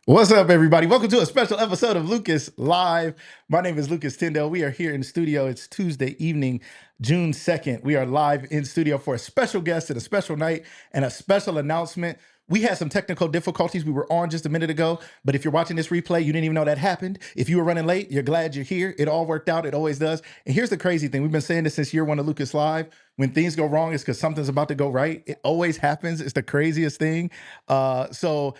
What's up, everybody? Welcome to a special episode of Lucas Live. My name is Lucas Tyndale. We are here in studio. It's Tuesday evening, June 2nd. We are live in studio for a special guest and a special night and a special announcement. We had some technical difficulties. We were on just a minute ago, but if you're watching this replay, you didn't even know that happened. If you were running late, you're glad you're here. It all worked out. It always does. And here's the crazy thing. We've been saying this since year one of Lucas Live. When things go wrong, it's because something's about to go right. It always happens. It's the craziest thing. So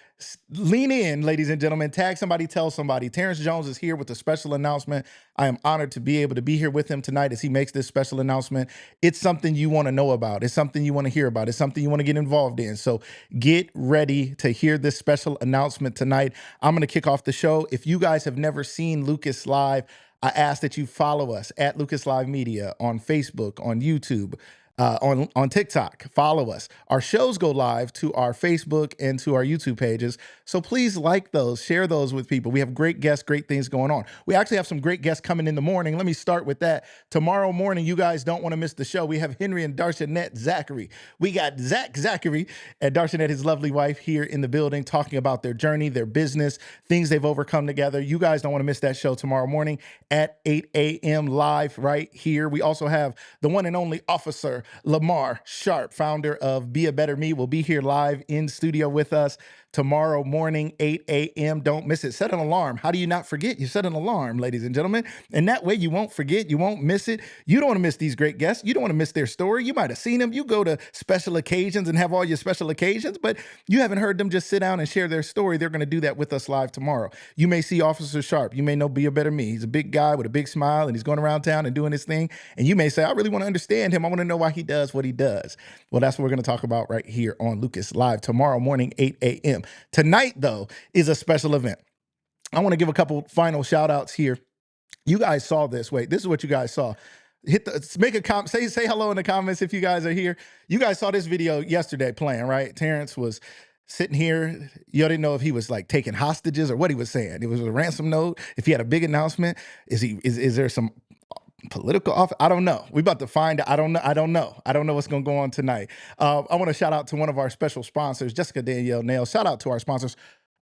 lean in, ladies and gentlemen. Tag somebody, tell somebody. Terrance Jones is here with a special announcement. I am honored to be able to be here with him tonight as he makes this special announcement. It's something you want to know about. It's something you want to hear about. It's something you want to get involved in. So get ready to hear this special announcement tonight. I'm going to kick off the show. If you guys have never seen Lucas Live, I ask that you follow us at Lucas Live Media on Facebook, on YouTube, on TikTok. Follow us. Our shows go live to our Facebook and to our YouTube pages. So please like those, share those with people. We have great guests, great things going on. We actually have some great guests coming in the morning. Let me start with that. Tomorrow morning, you guys don't want to miss the show. We have Henry and Darshanette Zachary. We got Zachary and Darshanette, his lovely wife, here in the building talking about their journey, their business, things they've overcome together. You guys don't want to miss that show tomorrow morning at 8 a.m. live right here. We also have the one and only Officer Lamar Sharp, founder of Be a Better Me, will be here live in studio with us tomorrow morning, 8 a.m. Don't miss it. Set an alarm. How do you not forget? You set an alarm, ladies and gentlemen. And that way you won't forget. You won't miss it. You don't want to miss these great guests. You don't want to miss their story. You might have seen them. You go to special occasions and have all your special occasions, but you haven't heard them just sit down and share their story. They're going to do that with us live tomorrow. You may see Officer Sharp. You may know Be a Better Me. He's a big guy with a big smile and he's going around town and doing his thing. And you may say, I really want to understand him. I want to know why he does what he does. Well, that's what we're going to talk about right here on Lucas Live tomorrow morning, 8 a.m. Tonight, though, is a special event. I want to give a couple final shout outs here. You guys saw this. Wait, this is what you guys saw. Make a comment, say hello in the comments if you guys are here. You guys saw this video yesterday playing, right? Terrance was sitting here. You didn't know if he was like taking hostages or what he was saying. It was a ransom note. If he had a big announcement, is there some political office? I don't know. We about to find out. I don't know what's going to go on tonight. I want to shout out to one of our special sponsors, Jessica Danielle Nails. Shout out to our sponsors.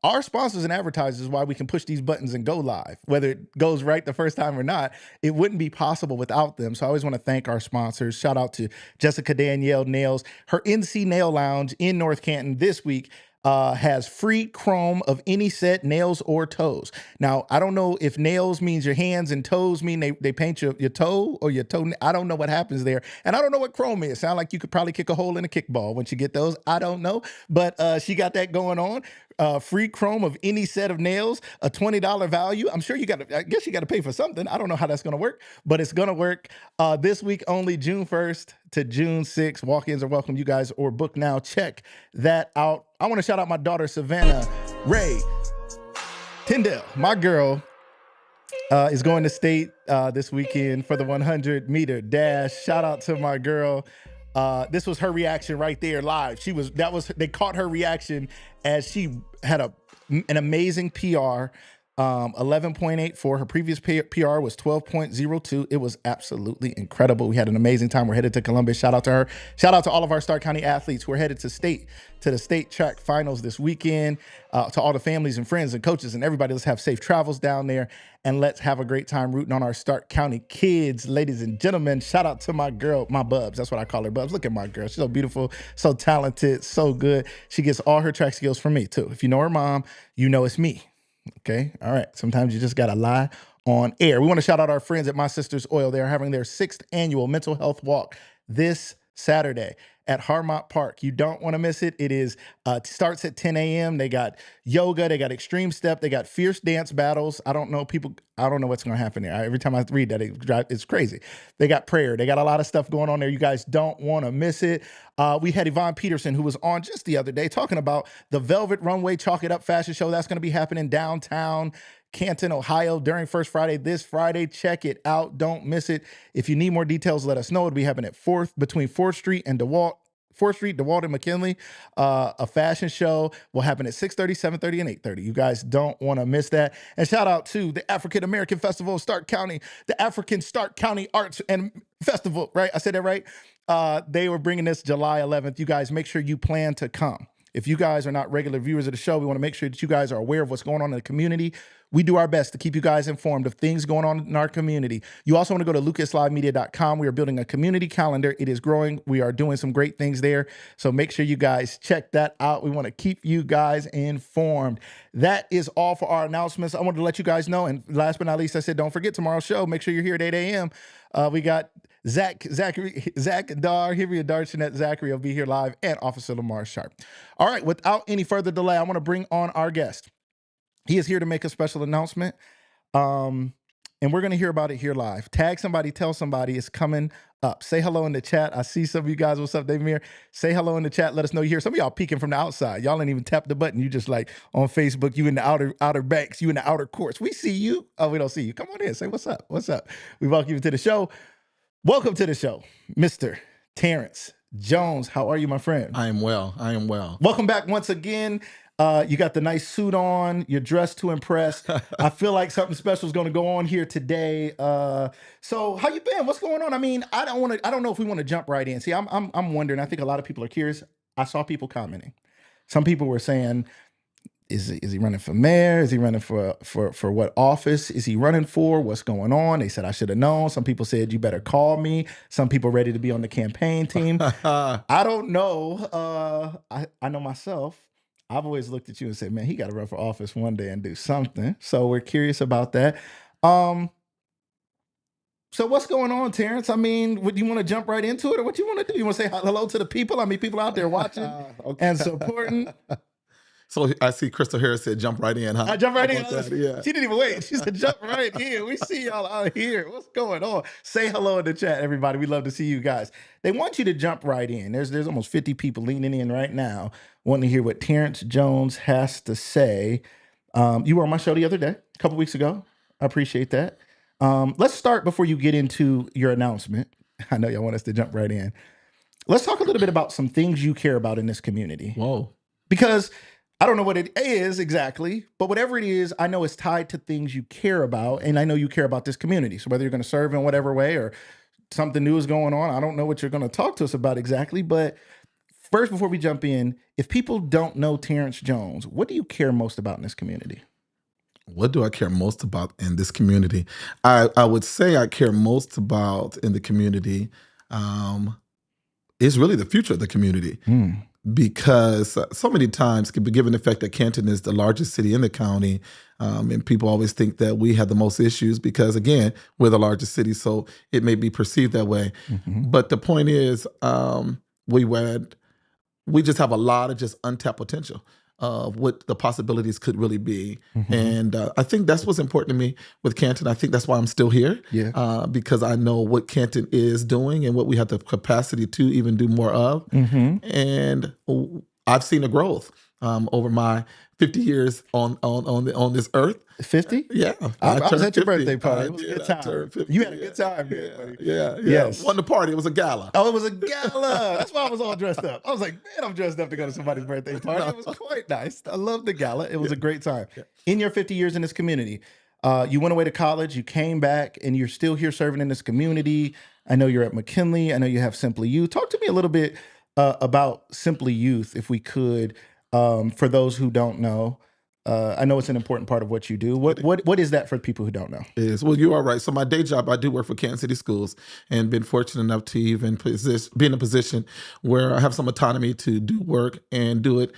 Our sponsors and advertisers is why we can push these buttons and go live. Whether it goes right the first time or not, it wouldn't be possible without them. So I always want to thank our sponsors. Shout out to Jessica Danielle Nails. Her NC Nail Lounge in North Canton this week has free chrome of any set, nails or toes. Now, I don't know if nails means your hands and toes mean they paint your toe or your toe. I don't know what happens there. And I don't know what chrome is. Sound like you could probably kick a hole in a kickball once you get those. I don't know. But she got that going on. Free chrome of any set of nails, a $20 value. I'm sure I guess you got to pay for something. I don't know how that's going to work, but it's going to work this week only, June 1st to June 6th. Walk-ins are welcome, you guys, or book now. Check that out. I want to shout out my daughter, Savannah Ray Tyndale. My girl is going to state this weekend for the 100-meter dash. Shout out to my girl. This was her reaction right there live. They caught her reaction as she had an amazing PR, 11.84. Her previous PR was 12.02. It was absolutely incredible. We had an amazing time. We're headed to Columbus. Shout out to her. Shout out to all of our Stark County athletes who are headed to the state track finals this weekend. To all the families and friends and coaches and everybody, let's have safe travels down there and let's have a great time rooting on our Stark County kids. Ladies and gentlemen, shout out to my girl, my Bubs. That's what I call her, Bubs. Look at my girl. She's so beautiful, so talented, so good. She gets all her track skills from me too. If you know her mom, you know it's me. Okay. All right. Sometimes you just got to lie on air. We want to shout out our friends at My Sister's Oil. They're having their 6th annual mental health walk this Saturday at Harmont Park. You don't want to miss it. It starts at 10 a.m. They got yoga, they got extreme step, they got fierce dance battles. I don't know what's going to happen there. Every time I read that, it's crazy. They got prayer. They got a lot of stuff going on there. You guys don't want to miss it. We had Yvonne Peterson, who was on just the other day talking about the Velvet Runway Chalk It Up fashion show that's going to be happening downtown Canton, Ohio during First Friday, this Friday. Check it out. Don't miss it. If you need more details, let us know. It'll be happening at between 4th Street and DeWalt. 4th Street, DeWalt and McKinley. A fashion show will happen at 6:30, 7:30, and 8:30. You guys don't want to miss that. And shout out to the African American Festival of Stark County, the African Stark County Arts and Festival, right? I said that right? They were bringing this July 11th. You guys make sure you plan to come. If you guys are not regular viewers of the show, we want to make sure that you guys are aware of what's going on in the community. We do our best to keep you guys informed of things going on in our community. You also want to go to lucaslivemedia.com. We are building a community calendar. It is growing. We are doing some great things there. So make sure you guys check that out. We want to keep you guys informed. That is all for our announcements. I wanted to let you guys know. And last but not least, I said, don't forget tomorrow's show. Make sure you're here at 8 a.m. We got Zach Dar, Hivia Darshanet Zachary will be here live, and Officer Lamar Sharp. All right, without any further delay, I want to bring on our guest. He is here to make a special announcement, and we're going to hear about it here live. Tag somebody, tell somebody it's coming up. Say hello in the chat. I see some of you guys. What's up, Dave Mir? Say hello in the chat. Let us know you're here. Some of y'all peeking from the outside. Y'all ain't even tapped the button. You just like on Facebook. You in the outer banks. You in the outer courts. We see you. Oh, we don't see you. Come on in. Say what's up. What's up? We welcome you to the show. Welcome to the show, Mr. Terrance Jones. How are you, my friend? I am well. I am well. Welcome back once again. You got the nice suit on. You're dressed to impress. I feel like something special is going to go on here today. So how you been? What's going on? I mean, I don't know if we want to jump right in. See, I'm wondering. I think a lot of people are curious. I saw people commenting. Some people were saying, is he running for mayor? Is he running for what office is he running for? What's going on? They said I should have known. Some people said you better call me. Some people ready to be on the campaign team. I don't know. I know myself. I've always looked at you and said, man, he got to run for office one day and do something. So we're curious about that. So what's going on, Terrance? I mean, would you want to jump right into it, or what you want to do? You want to say hello to the people? I mean, people out there watching and supporting. So I see Crystal Harris said, jump right in, huh? I jump right in. Yeah. She didn't even wait. She said, jump right in. We see y'all out here. What's going on? Say hello in the chat, everybody. We love to see you guys. They want you to jump right in. There's almost 50 people leaning in right now, wanting to hear what Terrance Jones has to say. You were on my show the other day, a couple weeks ago. I appreciate that. Let's start before you get into your announcement. I know y'all want us to jump right in. Let's talk a little bit about some things you care about in this community. Whoa. Because I don't know what it is exactly, but whatever it is, I know it's tied to things you care about, and I know you care about this community. So whether you're going to serve in whatever way or something new is going on, I don't know what you're going to talk to us about exactly. But first, before we jump in, if people don't know Terrance Jones, what do you care most about in this community? What do I care most about in this community? I would say I care most about in the community is really the future of the community. Because so many times, given the fact that Canton is the largest city in the county, and people always think that we have the most issues because, again, we're the largest city, so it may be perceived that way. But the point is, we just have a lot of just untapped potential of what the possibilities could really be. And I think that's what's important to me with Canton. I think that's why I'm still here, because I know what Canton is doing and what we have the capacity to even do more of. And I've seen a growth over my 50 years on this earth. 50? Yeah. I was at your birthday party. It was a good time. You had a good time, buddy. Yeah. Yes. Wasn't a party. It was a gala. Oh, it was a gala. That's why I was all dressed up. I was like, man, I'm dressed up to go to somebody's birthday party. It was quite nice. I love the gala. It was a great time. In your 50 years in this community, you went away to college, you came back, and you're still here serving in this community. I know you're at McKinley. I know you have Simply Youth. Talk to me a little bit about Simply Youth, if we could, for those who don't know. I know it's an important part of what you do. What is that for people who don't know? Well, you are right. So my day job, I do work for Canton City Schools, and been fortunate enough to even be in a position where I have some autonomy to do work and do it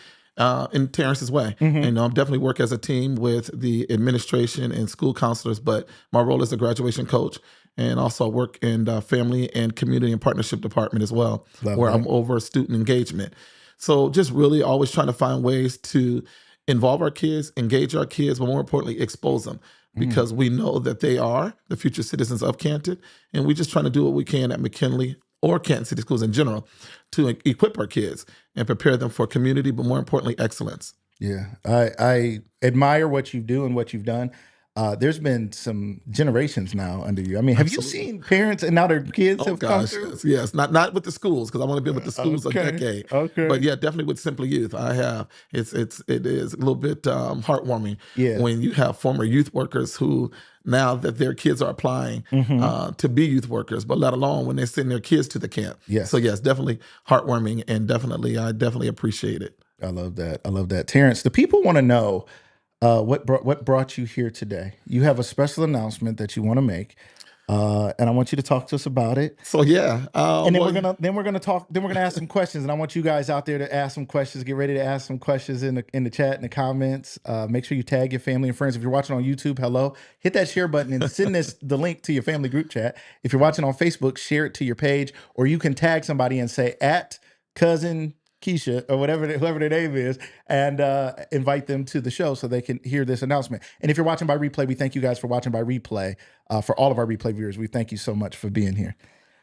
in Terrance's way. And I'm definitely work as a team with the administration and school counselors, but my role is a graduation coach, and also work in the family and community and partnership department as well, where I'm over student engagement. So just really always trying to find ways to involve our kids, engage our kids, but more importantly, expose them, because we know that they are the future citizens of Canton, and we're just trying to do what we can at McKinley or Canton City Schools in general to equip our kids and prepare them for community, but more importantly, excellence. Yeah, I admire what you do and what you've done. There's been some generations now under you. I mean, have you seen parents and now their kids have come through? Yes. Not with the schools, because I want to be with the schools a decade. But yeah, definitely with Simply Youth. I have. It is a little bit heartwarming when you have former youth workers who now that their kids are applying to be youth workers, but let alone when they send their kids to the camp. So yes, definitely heartwarming, and I definitely appreciate it. I love that. I love that. Terrance, the people want to know what brought you here today. You have a special announcement that you want to make, and I want you to talk to us about it. So yeah, And then well, we're gonna talk. Then we're gonna ask some questions, and I want you guys out there to ask some questions. Get ready to ask some questions in the chat, in the comments. Make sure you tag your family and friends. If you're watching on YouTube, hello, hit that share button and send the link to your family group chat. If you're watching on Facebook, share it to your page, or you can tag somebody and say at cousin Keisha or whoever their name is, and invite them to the show so they can hear this announcement. And if you're watching by replay, we thank you guys for watching by replay. For all of our replay viewers, we thank you so much for being here.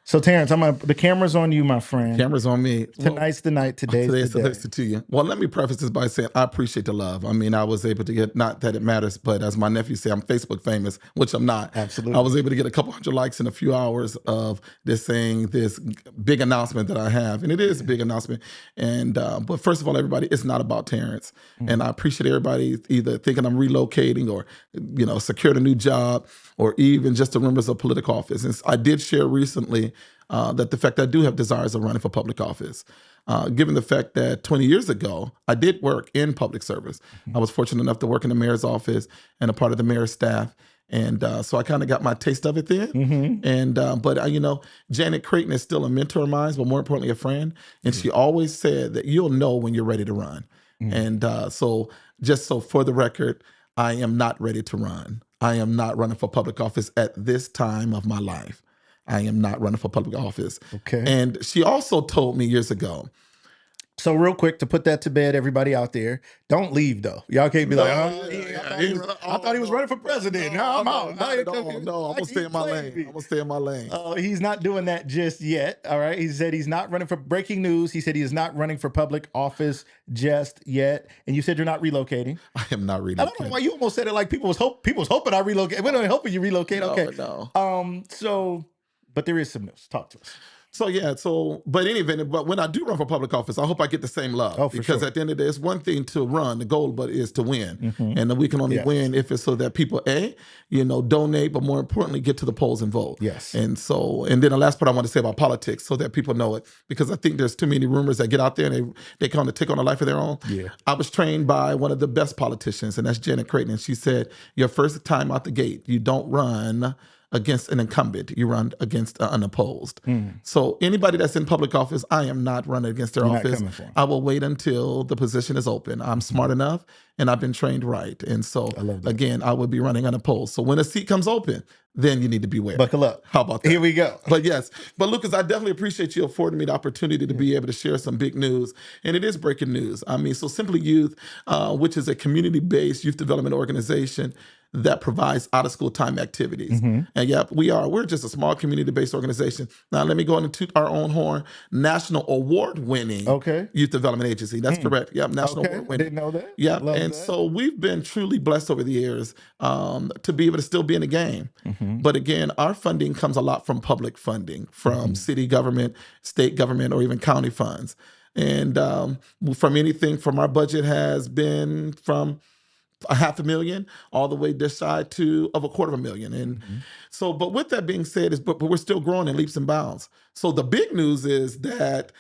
So Terrance, the camera's on you, my friend. camera's on me. Tonight's the night. Today's the day. To you. Well, let me preface this by saying I appreciate the love. I mean, I was able to get, not that it matters, but as my nephew said, I'm Facebook famous, which I'm not. Absolutely. I was able to get a couple hundred likes in a few hours of this big announcement that I have, and it is a big announcement. And but first of all, everybody, it's not about Terrance, and I appreciate everybody either thinking I'm relocating or secured a new job or even just the rumors of political office. And I did share recently that the fact that I do have desires of running for public office. Given the fact that 20 years ago, I did work in public service. I was fortunate enough to work in the mayor's office and a part of the mayor's staff. And so I kind of got my taste of it then. And but Janet Creighton is still a mentor of mine, but more importantly, a friend. And she always said that you'll know when you're ready to run. And so for the record, I am not ready to run. I am not running for public office at this time of my life. I am not running for public office. Okay. And she also told me years ago. So real quick, to put that to bed, everybody out there, don't leave though. Y'all can't be I thought he was running for president. No, I'm out. No, I'm gonna stay in my lane. I'm gonna stay in my lane. He's not doing that just yet. All right. He said he's not running for breaking news. He said he is not running for public office just yet. And you said you're not relocating. I am not relocating. I don't know why you almost said it like people was hoping I relocate. We're not hoping you relocate. Okay. No. But there is some news. Talk to us. But in any event, but when I do run for public office, I hope I get the same love. Because at the end of the day, it's one thing to run, the goal, but is to win. And then we can only win if it's so that people, donate, but more importantly, get to the polls and vote. Yes. And then the last part I want to say about politics so that people know it, because I think there's too many rumors that get out there and they kind of take on a life of their own. Yeah. I was trained by one of the best politicians, and that's Janet Creighton. And she said, your first time out the gate, you don't run against an incumbent, you run against unopposed. So anybody that's in public office, I am not running against their office. I will wait until the position is open. I'm smart enough and I've been trained right. And so again, I will be running unopposed. So when a seat comes open, then you need to beware. Buckle up. How about that? Here we go. But Lucas, I definitely appreciate you affording me the opportunity to be able to share some big news. And it is breaking news. I mean, so Simply Youth, which is a community-based youth development organization that provides out-of-school time activities. And we're just a small community-based organization. Now, let me go into our own horn. National award-winning youth development agency. That's correct. Yep, national award-winning. Didn't know that. Yeah, and so we've been truly blessed over the years to be able to still be in the game. But again, our funding comes a lot from public funding, from city government, state government, or even county funds. And from anything from our budget has been from $500,000 all the way this side to of $250,000. And so, but with that being said, but we're still growing in leaps and bounds. So the big news is that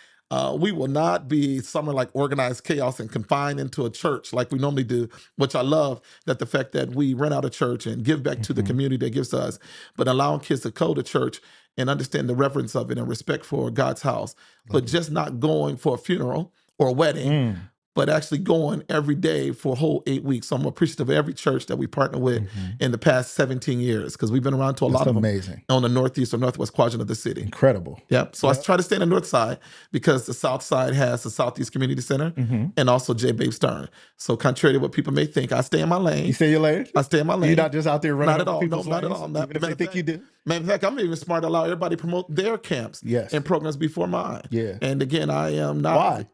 we will not be somewhere like organized chaos and confined into a church like we normally do, which I love that the fact that we rent out a church and give back to the community that gives to us, but allowing kids to go to church and understand the reverence of it and respect for God's house, but just not going for a funeral or a wedding, but actually going every day for a whole 8 weeks. So I'm appreciative of every church that we partner with in the past 17 years, because we've been around to a lot of them on the northeast or northwest quadrant of the city. Incredible. Yep. So I try to stay on the north side because the south side has the Southeast Community Center and also J. Babe Stern. So contrary to what people may think, I stay in my lane. You stay in your lane? I stay in my lane. You're not just out there running. Not at all. No, not at all. Even if they think you do. Man, in fact, I'm even smart to allow everybody to promote their camps and programs before mine. Yeah. And again, I am not. Why?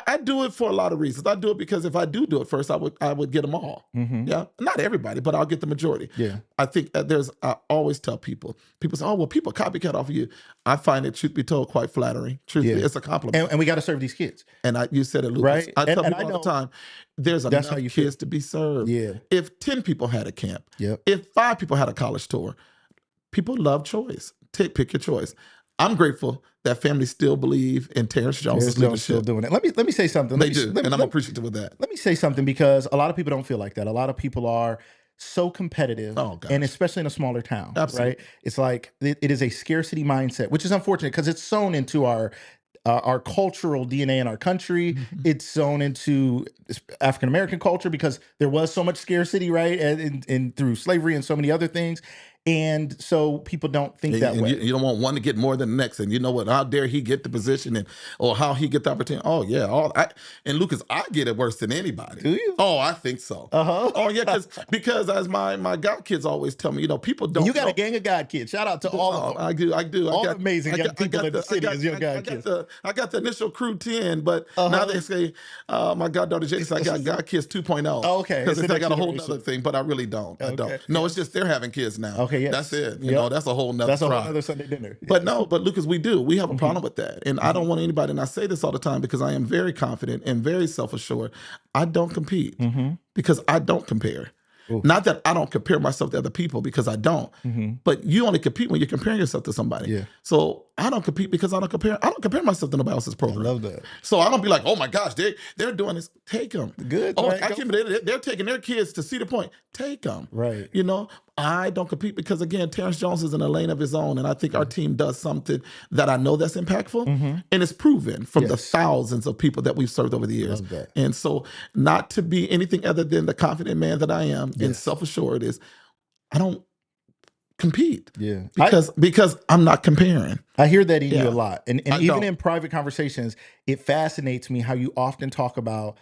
I do it for a lot of reasons. I do it because if I do it first, I would get them all. Yeah, not everybody, but I'll get the majority. Yeah, I think I always tell people say, oh, well, people copycat off of you. I find it, truth be told, quite flattering. Truthfully, it's a compliment. And we got to serve these kids. And you said it, Lucas. Right. I tell people all the time, there's enough kids to be served. Yeah. If 10 people had a camp, if 5 people had a college tour, people love choice. Pick your choice. I'm grateful that families still believe in Terrance Terrance Jones's Jones still leadership. doing it. Let me say something. They do, and I'm appreciative of that. Let me say something, because a lot of people don't feel like that. A lot of people are so competitive, Oh and gosh, especially in a smaller town, right? absolutely. It's like it is a scarcity mindset, which is unfortunate because it's sewn into our cultural DNA in our country. Mhm. It's sewn into African American culture because there was so much scarcity, right? And through slavery and so many other things. And so people don't think that And way. you don't want one to get more than the next. And you know what? How dare he get the position, and or how he get the opportunity? Oh yeah, and Lucas, I get it worse than anybody. Do you? Oh, I think so. Uh Oh yeah, huh. because as my god kids always tell me, people And you don't got a know. gang of God kids. Shout out to all of Oh, them. I do. I All the got. amazing young people in the city as your God kids. I got the initial crew 10, but Uh now they huh. say my goddaughter Jada said I got God Kids 2.0 Okay, because it's they the say I next got a whole nother generation. thing, but I really don't. I don't. Okay. No, it's Yes. just they're having kids now. Okay. That's Yes. it. Yep. That's a whole nother That's a whole fry. other Sunday dinner. But Yes. no, but Lucas, we do. We have a Hmm. problem with that. And I Hmm. don't want anybody, and I say this all the time because I am very confident and very self assured. I don't compete Hmm. because I don't compare. Oof. Not that I don't compare myself to other people because I don't, Hmm. but you only compete when you're comparing yourself to somebody. Yeah. So I don't compete because I don't compare. I don't compare myself to nobody else's I program. love that. So I don't be like, oh my gosh, they're doing this. Take them. Good. Oh, Right. I Go can't. for it. They're taking their kids to Cedar Point. Take them. Right. You know, I don't compete because again, Terrance Jones is in a lane of his own, and I think our Yeah. team does something that I know that's impactful, Hmm. and it's proven from the Yes. thousands of people that we've served over the years. Love that. And so, not to be anything other than the confident man that I am and Yes. self assured is I don't compete Yeah. because I'm not comparing. I hear that in you a Yeah, lot. And I even don't. in private conversations, it fascinates me how you often talk about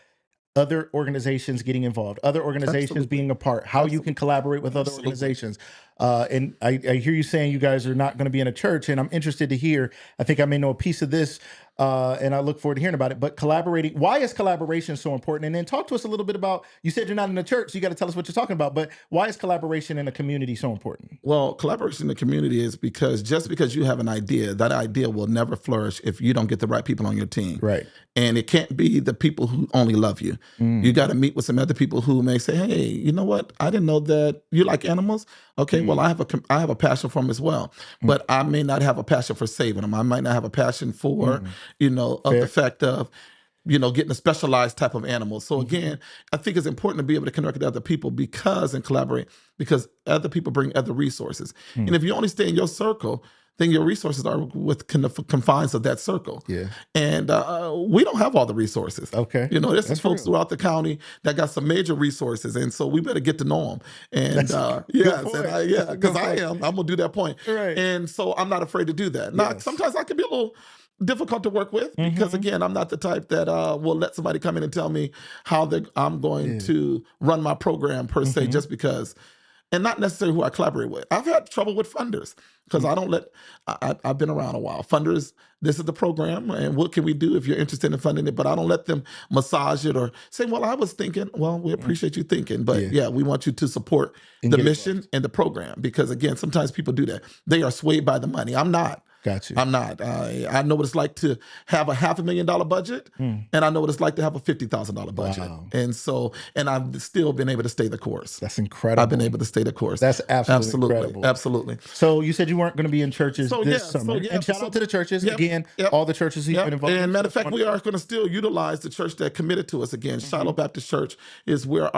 other organizations getting involved, other organizations Absolutely, being a part, how you can absolutely, collaborate with other absolutely. organizations. And I hear you saying you guys are not going to be in a church, and I'm interested to hear. I think I may know a piece of this, and I look forward to hearing about it. But collaborating, why is collaboration so important? And then talk to us a little bit about, you said you're not in a church, so you got to tell us what you're talking about, but why is collaboration in a community so important? Well, collaboration in the community is because just because you have an idea, that idea will never flourish if you don't get the right people on your team. Right. And it can't be the people who only love you. You Mm, got to meet with some other people who may say, "Hey, you know what? I didn't know that you like animals. Okay, well, mm, I have a passion for them as well, mm, but I may not have a passion for saving them. I might not have a passion for, mm. of the Fair. fact of getting a specialized type of animal. So Hmm. again, I think it's important to be able to connect with other people because and collaborate because other people bring other resources. Mm. And if you only stay in your circle, then your resources are with confines of that circle. Yeah. And we don't have all the resources. Okay. There's some That's folks real. throughout the county that got some major resources, and so we better get to know them. And That's a good yes, and point. yeah, That's a because good point. I'm gonna do that point. Right. And so I'm not afraid to do that. Now, Yes. sometimes I can be a little difficult to work with because Hmm. again, I'm not the type that will let somebody come in and tell me how I'm going Yeah. to run my program per se, Hmm. just because, and not necessarily who I collaborate with. I've had trouble with funders because I don't let. I've been around a while. Funders, this is the program, and what can we do if you're interested in funding it? But I don't let them massage it or say, "Well, I was thinking." Well, we appreciate you thinking, but Yeah. yeah, we want you to support And the get mission involved. and the program because again, sometimes people do that. They are swayed by the money. I'm not. Got you. I'm not. I know what it's like to have a $500,000 budget, Mm. and I know what it's like to have a $50,000 budget. Wow. And so, and I've still been able to stay the course. That's I've been incredible. able to stay the course. That's absolutely Absolutely, incredible. absolutely. So you said you weren't going to be in churches So this yeah, summer. And shout out to the churches. yep, Again, yep. all the churches he's been Yep. involved And in. So matter of that's fact, we wonderful. are going to still utilize the church that committed to us again. Hmm. Shiloh Baptist Church is where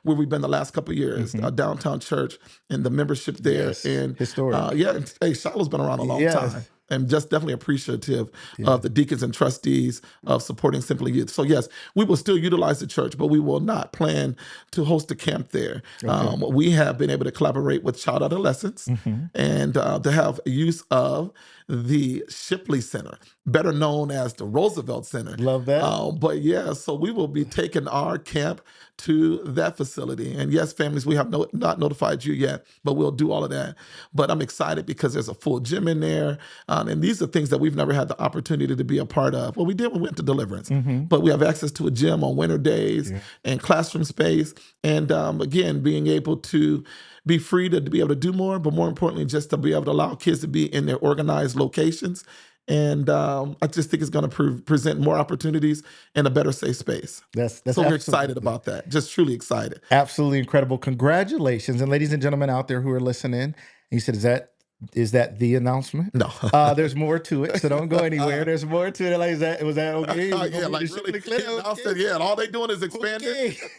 we've been the last couple of years. Hmm. A downtown church and the membership there. Yes. And Historic. yeah, hey, Shiloh's been around a long time. Yes. And just definitely appreciative Yeah. of the deacons and trustees of supporting Simply Youth. So yes, we will still utilize the church, but we will not plan to host a camp there. Okay. We have been able to collaborate with child adolescents Hmm. and to have use of the Shipley Center, better known as the Roosevelt Center. Love that. But yeah, so we will be taking our camp to that facility. And yes, families, we have not notified you yet, but we'll do all of that. But I'm excited because there's a full gym in there. And these are things that we've never had the opportunity to be a part of. Well, we did when we went to Deliverance, Hmm. but we have access to a gym on winter days Yeah. and classroom space. And again, being able to be free to be able to do more, but more importantly, just to be able to allow kids to be in their organized locations. And I just think it's going to present more opportunities and a better safe space. That's So we're excited absolutely, about that. Just truly excited. absolutely incredible. Congratulations. And ladies and gentlemen out there who are listening, he said, is that Is that the announcement? No. There's more to it, so don't go anywhere. There's more to it. Like, was that okay? We're gonna Yeah, be in the like really, Shipley Clinic? he announced Okay. that, yeah, and all they doing is expanding.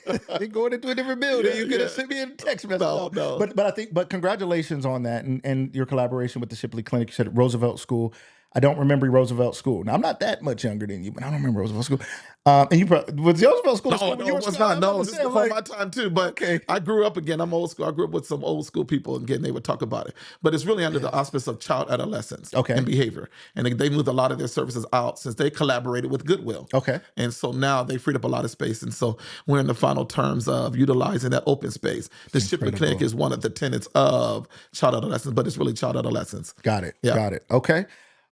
Okay. They're going into a different building. Yeah, You could have yeah. sent me a text message. No, No. no. But congratulations on that and your collaboration with the Shipley Clinic. You said Roosevelt School. I don't remember Roosevelt School. Now I'm not that much younger than you, but I don't remember Roosevelt School. And you probably was Roosevelt School the No, school when no, you it were in was school? not. I'm about No, to this is say, I'm before like, my time too. But okay. I grew up again. I'm old school. I grew up with some old school people, and again, they would talk about it. But it's really under the auspice of child adolescence Okay. and behavior. And they moved a lot of their services out since they collaborated with Goodwill. Okay. And so now they freed up a lot of space. And so we're in the final terms of utilizing that open space. The Shipley Clinic incredible. is one of the tenets of child adolescence, but it's really child adolescence. Got it. Yeah. Got it. Okay.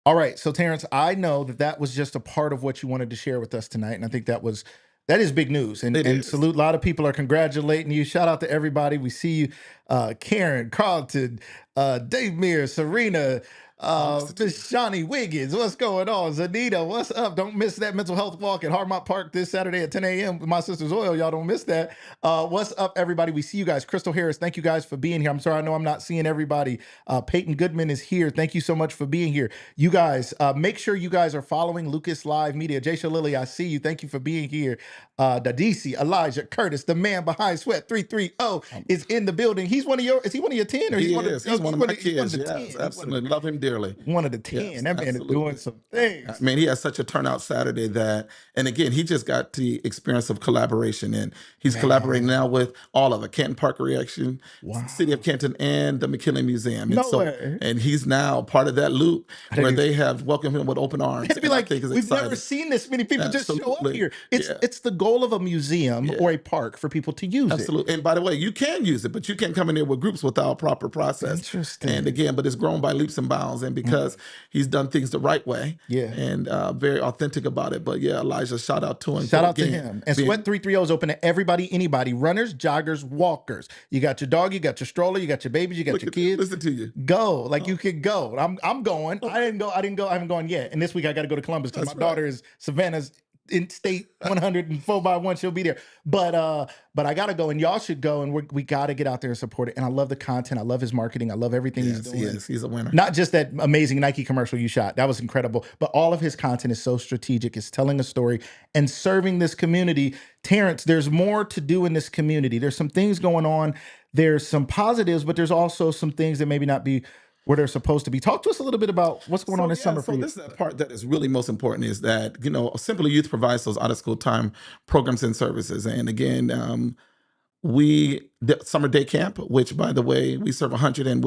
All right. So Terrance, I know that was just a part of what you wanted to share with us tonight, and I think that is big news. And It is. salute. A lot of people are congratulating you. Shout out to everybody. We see you, Karen, Carlton, Dave Mears, Serena, Miss Shawnee Wiggins. What's going on? Zanita, what's up? Don't miss that mental health walk at Harmont Park this Saturday at 10 a.m. with my sister's oil. Y'all don't miss that. What's up, everybody? We see you guys. Crystal Harris, thank you guys for being here. I'm sorry, I know I'm not seeing everybody. Peyton Goodman is here. Thank you so much for being here. You guys, make sure you guys are following Lucas Live Media. Jaysha Lilly, I see you. Thank you for being here. Dadisi, Elijah, Curtis, the man behind Sweat 330 is in the building. Is he one of your 10 or He he's one of is. He's one of my kids. the Yes, 10? absolutely. Love him dearly. One of the 10. Yes, That man is absolutely. doing some things. I mean, he has such a turnout Saturday that, and again, he just got the experience of collaboration, and he's collaborating now with all of it, Canton Park Reaction, City of Canton, and the McKinley Museum. No way. And he's now part of that loop where they have welcomed him with open arms. To be and I like, think is we've exciting. never seen this many people just show up Absolutely. here. Yeah. It's the goal of a museum or a park for people to use Absolutely. And by the way, you can use it, but you can't come in there with groups without proper process. Interesting. And again, but it's grown by leaps and bounds. And because he's done things the right way, and very authentic about it. But yeah, Elijah, shout out to him. Shout out to him. And Sweat 330 is open to everybody, anybody, runners, joggers, walkers. You got your dog, you got your stroller, you got your babies, you got your kids. Listen to you. Go. Like you could go. I'm going. I didn't go. I haven't gone yet. And this week I got to go to Columbus because my daughter is Savannah's in state 104x1. She'll be there. But I gotta go, and y'all should go, and we gotta get out there and support it. And I love the content. I love his marketing. I love everything he's doing. He is. He's a winner. Not just that amazing Nike commercial you shot. That was incredible. But all of his content is so strategic. It's telling a story and serving this community. Terrance, there's more to do in this community. There's some things going on. There's some positives, but there's also some things that maybe not be where they're supposed to be. Talk to us a little bit about what's going on this summer for you. This is the part that is really most important is that, Simply Youth provides those out of school time programs and services. And again, the summer day camp, which by the way, we serve 100 and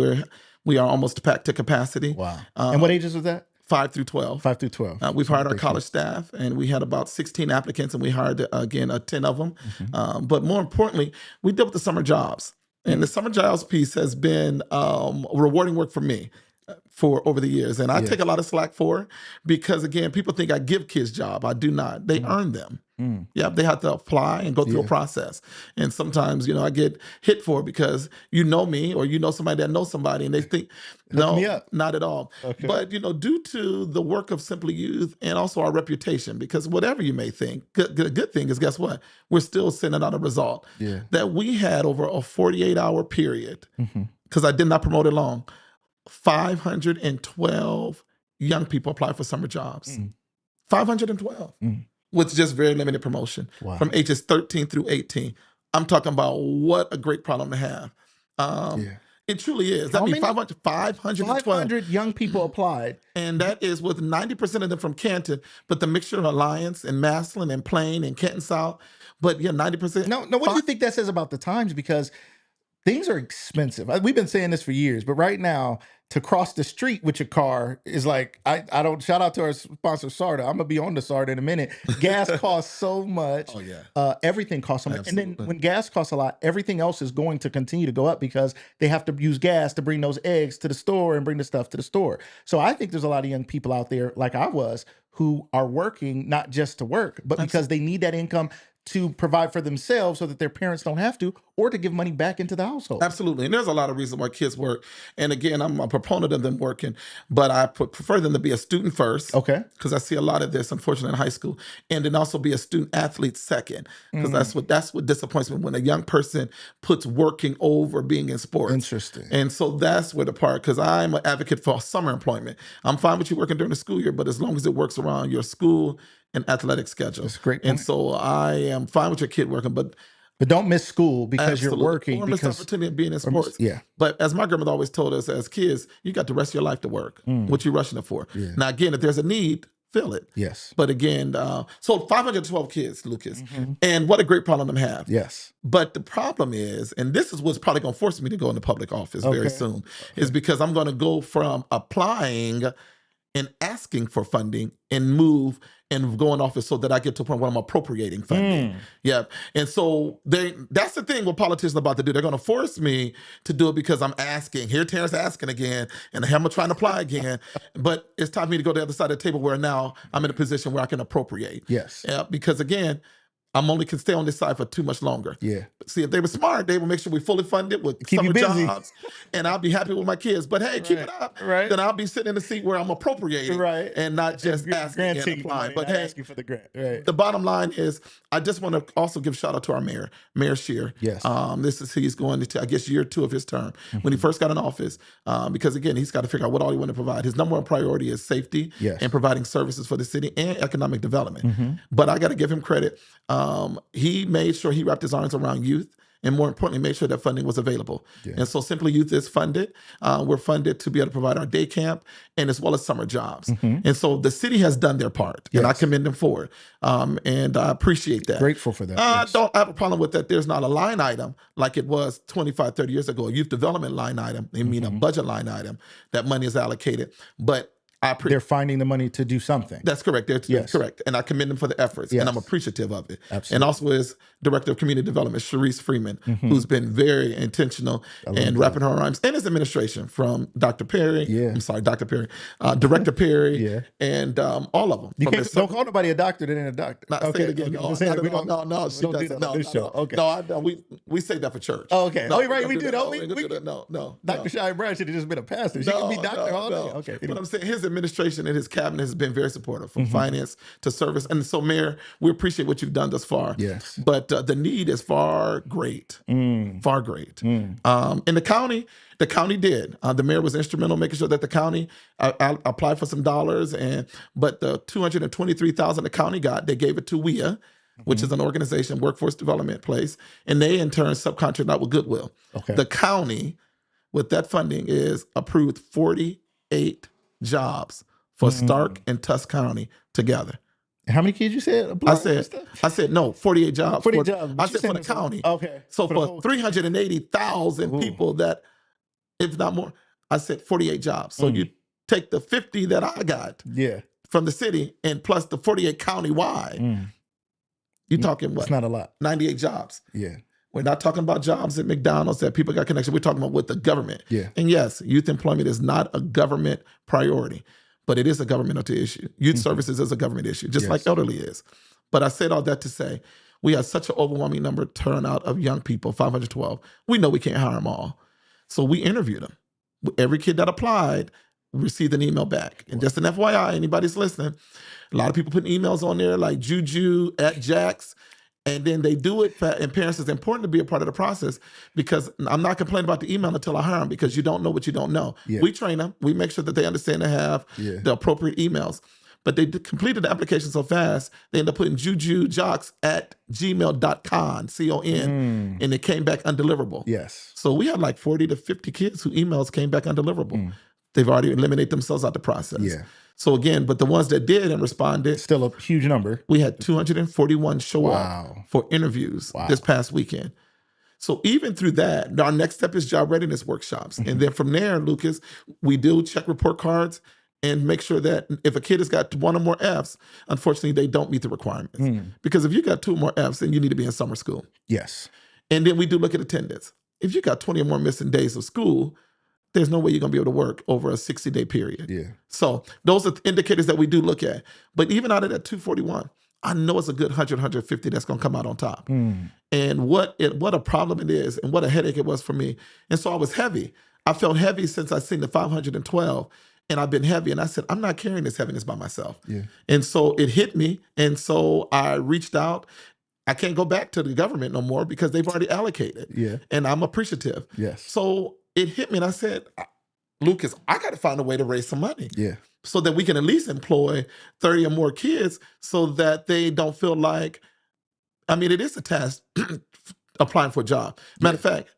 we are almost packed to capacity. Wow. And what ages was that? 5 through 12. 5 through 12. We've hired our college staff, and we had about 16 applicants, and we hired, again, 10 of them. But more importantly, we dealt with the summer jobs. And the summer jobs piece has been rewarding work for me for over the years. And I take a lot of slack for it because, again, people think I give kids jobs. I do not. They earn them. Yeah, they have to apply and go through a process. And sometimes, I get hit for it because you know me or you know somebody that knows somebody and they think, no, not at all. Okay. But, due to the work of Simply Youth and also our reputation, because whatever you may think, good thing is, guess what? We're still sending out a result that we had over a 48-hour period, because I did not promote it long, 512 young people apply for summer jobs. 512. With just very limited promotion from ages 13 through 18. I'm talking about what a great problem to have. It truly is. That means 500 young people applied. And that is with 90% of them from Canton, but the mixture of Alliance and Massillon and Plain and Canton South. But 90%. No, what do you think that says about the times? Because things are expensive. We've been saying this for years, but right now, to cross the street with your car is like, I don't, shout out to our sponsor, SARTA. I'm going to be on the SARTA in a minute. Gas costs so much. Oh, yeah. Everything costs so much. Absolutely. And then when gas costs a lot, everything else is going to continue to go up because they have to use gas to bring those eggs to the store and bring the stuff to the store. So I think there's a lot of young people out there, like I was, who are working not just to work, but because they need that income to provide for themselves so that their parents don't have to, or to give money back into the household. Absolutely. And there's a lot of reasons why kids work. And again, I'm a proponent of them working, but I prefer them to be a student first. Okay. Because I see a lot of this, unfortunately, in high school. And then also be a student athlete second. Because that's what disappoints me, when a young person puts working over being in sports. Interesting. And so that's where the part, because I'm an advocate for summer employment. I'm fine with you working during the school year, but as long as it works around your school and athletic schedule. That's a great And point. so I am fine with your kid working, but don't miss school because absolutely, you're working. Or miss the Because opportunity of being in sports. yeah. But as my grandmother always told us as kids, you got the rest of your life to work. What you rushing it for? Yeah. Now, again, if there's a need, fill it. Yes. But again, so 512 kids, Lucas. And what a great problem to have. Yes. But the problem is, and this is what's probably going to force me to go into public office very soon, is because I'm going to go from applying and asking for funding and move and go in office so that I get to a point where I'm appropriating funding. Yeah. And so that's the thing what politicians are about to do. They're going to force me to do it because I'm asking. Here Terrance asking again, and I'm trying to apply again. But it's time for me to go to the other side of the table where now I'm in a position where I can appropriate. Yes. Yeah, because again, I'm only can stay on this side for too much longer. Yeah. See, if they were smart, they would make sure we fully funded with Keep you summer busy. jobs, and I'll be happy with my kids. But hey, keep it up. Right. Then I'll be sitting in the seat where I'm appropriating, and not just asking and applying. But hey, asking for the grant. Right. the bottom line is, I just want to also give shout out to our mayor, Mayor Scheer. Yes. He's going into, I guess, year 2 of his term when he first got in office, because again, he's got to figure out what all he want to provide. His number one priority is safety and providing services for the city and economic development. But I got to give him credit. He made sure he wrapped his arms around youth, and more importantly, made sure that funding was available. And so Simply Youth is funded. We're funded to be able to provide our day camp and as well as summer jobs. And so the city has done their part, and I commend them for it. And I appreciate that. Grateful for that. I don't have a problem with that. There's not a line item like it was 25, 30 years ago, a youth development line item. I mean, a budget line item that money is allocated. But they're finding the money to do something. That's correct. They're correct. And I commend them for the efforts. And I'm appreciative of it. Absolutely. And also is Director of Community Development, Sharice Freeman, who's been very intentional and wrapping her arms, and his administration from Dr. Perry. I'm sorry, Dr. Perry, Director Perry, and all of them. You don't call nobody a doctor that ain't a doctor. Say it again. No, she doesn't. No, this show. Okay. No, we say that for church. Oh, okay. No, right. We do. No. Dr. Shai Brown should have just been a pastor. She could be doctor all day. Okay. But I'm saying his administration and his cabinet has been very supportive, from finance to service. And so, Mayor, we appreciate what you've done thus far. Yes. But the need is far great. Far great. In the county did. The mayor was instrumental in making sure that the county applied for some dollars, but the $223,000 the county got, they gave it to WIA, which is an organization, workforce development place, and they in turn subcontract out with Goodwill. Okay. The county, with that funding, is approved 48 jobs for Stark and Tusk County together. How many kids you said? I said no, 48 jobs. 48 jobs. I said for the county. Okay. So for 380,000 people, that, if not more, I said 48 jobs. So you take the 50 that I got from the city and plus the 48 county-wide, you're talking what? It's not a lot. 98 jobs. Yeah. We're not talking about jobs at McDonald's that people got connection. We're talking about with the government. Yeah. And yes, youth employment is not a government priority, but it is a governmental issue. Youth services is a government issue, just like elderly is. But I said all that to say, we have such an overwhelming number turnout of young people, 512. We know we can't hire them all. So we interviewed them. Every kid that applied received an email back. And just an FYI, anybody's listening, a lot of people putting emails on there like Juju at Jax. And then they do it, and parents, it's important to be a part of the process, because I'm not complaining about the email until I hire them, because you don't know what you don't know. Yeah. We train them. We make sure that they understand to have the appropriate emails. But they completed the application so fast, they ended up putting jujujocks@gmail.com, C-O-N, and it came back undeliverable. Yes. So we had like 40 to 50 kids whose emails came back undeliverable. They've already eliminated themselves out the process. Yeah. So again, but the ones that did and responded, still a huge number. We had 241 show up for interviews this past weekend. So even through that, our next step is job readiness workshops. And then from there, Lucas, we do check report cards and make sure that if a kid has got 1 or more Fs, unfortunately, they don't meet the requirements. Because if you got 2 or more Fs, then you need to be in summer school. Yes. And then we do look at attendance. If you got 20 or more missing days of school, there's no way you're going to be able to work over a 60-day period. Yeah. So those are indicators that we do look at. But even out of that 241, I know it's a good 100, 150 that's going to come out on top. And what a problem it is, and what a headache it was for me. And so I was heavy. I felt heavy since I seen the 512, and I've been heavy. And I said, I'm not carrying this heaviness by myself. Yeah. And so it hit me. And so I reached out. I can't go back to the government no more because they've already allocated. Yeah. And I'm appreciative. Yes. So it hit me, and I said, Lucas, I got to find a way to raise some money. Yeah. So that we can at least employ 30 or more kids so that they don't feel like, I mean, it is a task applying for a job. Matter of fact,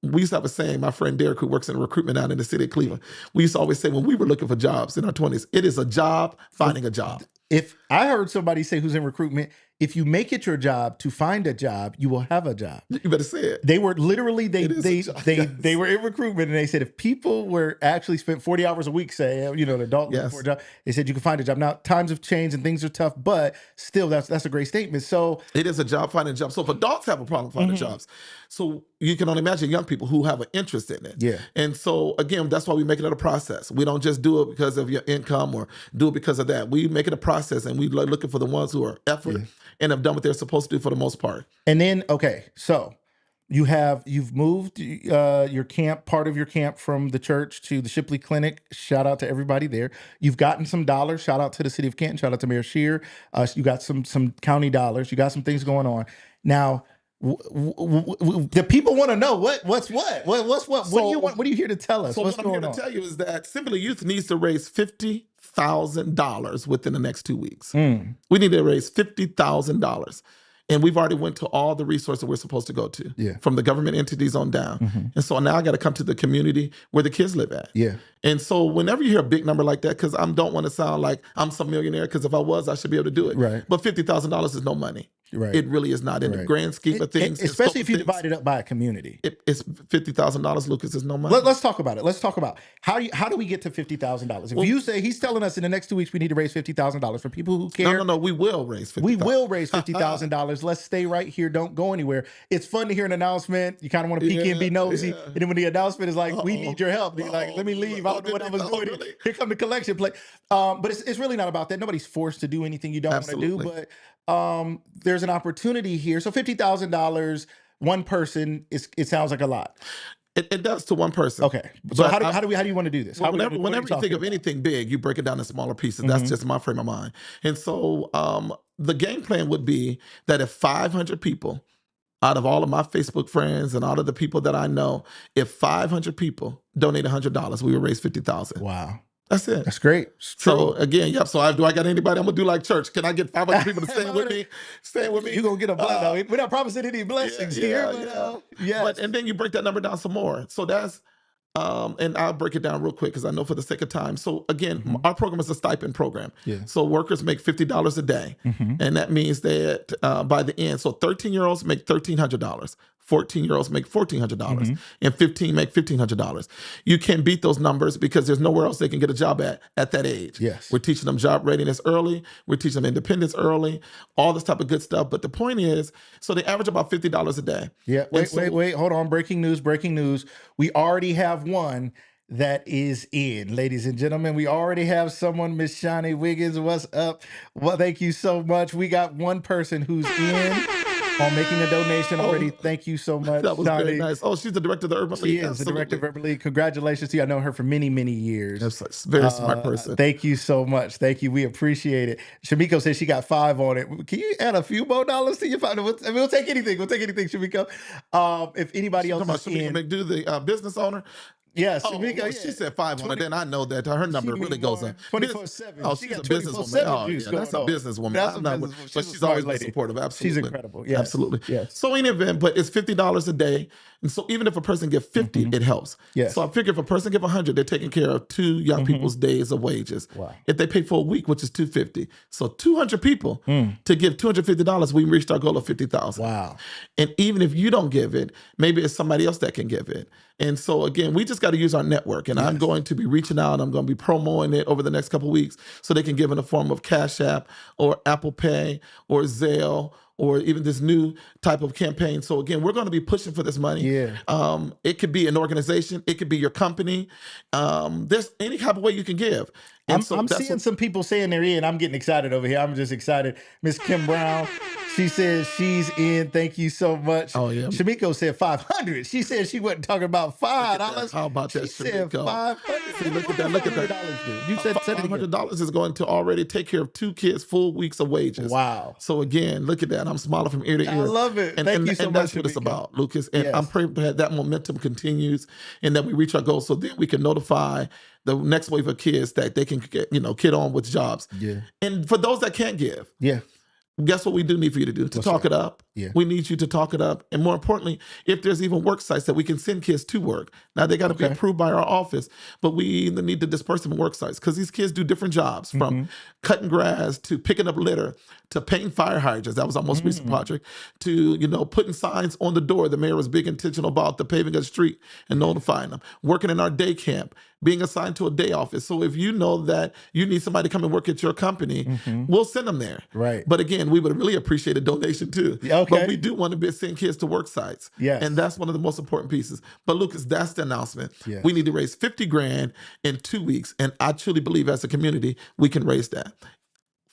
we used to have a saying, my friend Derek, who works in recruitment out in the city of Cleveland, we used to always say when we were looking for jobs in our 20s, it is a job finding a job. If I heard somebody say who's in recruitment, if you make it your job to find a job, you will have a job. You better say it. They were literally, they Yes. were in recruitment, and they said if people were actually spent 40 hours a week, say, you know, an adult looking Yes. for a job, they said you can find a job. Now, times have changed and things are tough, but still, that's a great statement. So It is a job finding a job. So if adults have a problem finding jobs, so you can only imagine young people who have an interest in it. Yeah. And so again, that's why we make it a process. We don't just do it because of your income or do it because of that. We make it a process, and we looking for the ones who are effort and have done what they're supposed to do for the most part. And then, okay, so you've moved your camp, part of your camp, from the church to the Shipley Clinic. Shout out to everybody there. You've gotten some dollars. Shout out to the city of Canton. Shout out to Mayor Scheer. You got some county dollars. You got some things going on. Now, the people want to know what's what. What do you want? What are you here to tell us? So What's what I'm here going to on? tell you is that Simply Youth needs to raise $50,000 within the next 2 weeks. We need to raise $50,000. And we've already went to all the resources we're supposed to go to, from the government entities on down. And so now I got to come to the community where the kids live at. Yeah. And so whenever you hear a big number like that, because I don't want to sound like I'm some millionaire, because if I was, I should be able to do it. Right. But $50,000 is no money. Right. It really is not in the grand scheme of things. Especially if you divide it up by a community. It's $50,000, Lucas, is no money. Let's talk about it. Let's talk about how do we get to $50,000? If you say he's telling us in the next 2 weeks we need to raise $50,000 for people who care. No, we will raise $50,000. We will raise $50,000. Let's stay right here. Don't go anywhere. It's fun to hear an announcement. You kind of want to peek in, be nosy, and then when the announcement is like, "We need your help," you're like, "Let me leave. I don't know what I was doing." Here come the collection plate. But it's really not about that. Nobody's forced to do anything you don't want to do. But there's an opportunity here. So $50,000, one person, it sounds like a lot. It does to one person. Okay. So how do you want to do this? Whenever you think of anything big, you break it down in smaller pieces. That's just my frame of mind. And so the game plan would be that if 500 people out of all of my Facebook friends and all of the people that I know, if 500 people donate $100, we will raise $50,000. Wow. That's it. That's great. So again, So do I got anybody? I'm gonna do like church. Can I get 500 people to stand with me? Stand with me. You're gonna get a blessing. We're not promising any blessings here. But and then you break that number down some more. So that's and I'll break it down real quick because I know for the sake of time. So again, our program is a stipend program. Yeah. So workers make $50 a day, and that means that by the end, so 13-year-olds make $1,300. 14-year-olds make $1,400, and 15 make $1,500. You can beat those numbers because there's nowhere else they can get a job at that age. Yes. We're teaching them job readiness early. We're teaching them independence early, all this type of good stuff. But the point is, so they average about $50 a day. Yeah. Wait. Hold on. Breaking news. We already have one that is in, ladies and gentlemen. We already have someone, Miss Shawnee Wiggins. What's up? Well, thank you so much. We got one person who's in on making a donation already. Thank you so much. That was very nice. Oh, she's the director of the Urban League. She is the director of Urban League. Congratulations to you. I know her for many, many years. That's a very smart person. Thank you so much. Thank you. We appreciate it. Shamiko says she got 5 on it. Can you add a few more dollars to your 5? We'll take anything. We'll take anything, Shamiko. If anybody else is in. Shamiko McDo, the business owner. Yes, she said 5 on it. Then I know that her number really goes up. 24/7. Oh, she's a businesswoman. Oh, yeah, that's a businesswoman. But she's always been supportive. Absolutely, she's incredible. Yes. Absolutely. Yes. So in any event, but it's $50 a day, and so even if a person gives 50, it helps. Yes. So I figure if a person give 100, they're taking care of 2 young people's days of wages. Wow. If they pay for a week, which is $250, so 200 people to give $250, we reached our goal of $50,000. Wow. And even if you don't give it, maybe it's somebody else that can give it. And so again, we just got to use our network. And I'm going to be reaching out. I'm going to be promoting it over the next couple of weeks so they can give in the form of Cash App or Apple Pay or Zelle or even this new type of campaign. So again, we're going to be pushing for this money. Yeah. It could be an organization. It could be your company. There's any type of way you can give. And so I'm that's seeing what. some people saying they're in. I'm getting excited over here. I'm just excited. Miss Kim Brown, she says she's in. Thank you so much. Oh yeah, Shamiko said 500. She said she wasn't talking about look five at that. dollars. How about that, She said Shamiko? 500. See, look What at would that. Look five at hundred that. dollars do? You said it Five again. hundred dollars is going to already take care of 2 kids' full weeks of wages. Wow. So again, look at that. I'm smiling from ear to I ear, love it. and Thank and you so and much, that's what it's Shamiko. about, Lucas. And I'm Yes. praying that momentum continues, and that we reach our goals, so then we can notify the next wave of kids that they can get, kid on with jobs. Yeah. And for those that can't give, Yeah. guess what we do need for you to do? To What's talk that? it up. Yeah. We need you to talk it up. And more importantly, if there's even work sites that we can send kids to work. Now, they got to be Okay. approved by our office, but we either need to disperse them in work sites, because these kids do different jobs, from cutting grass to picking up litter to painting fire hydrants. That was our most recent project. To, putting signs on the door. The mayor was big intentional about the paving of the street and notifying them. Working in our day camp, being assigned to a day office. So if you know that you need somebody to come and work at your company, we'll send them there. Right. But again, we would really appreciate a donation too. Yeah, okay. But we do want to send kids to work sites. Yes. And that's one of the most important pieces. But Lucas, that's the announcement. Yes. We need to raise 50 grand in 2 weeks. And I truly believe as a community, we can raise that.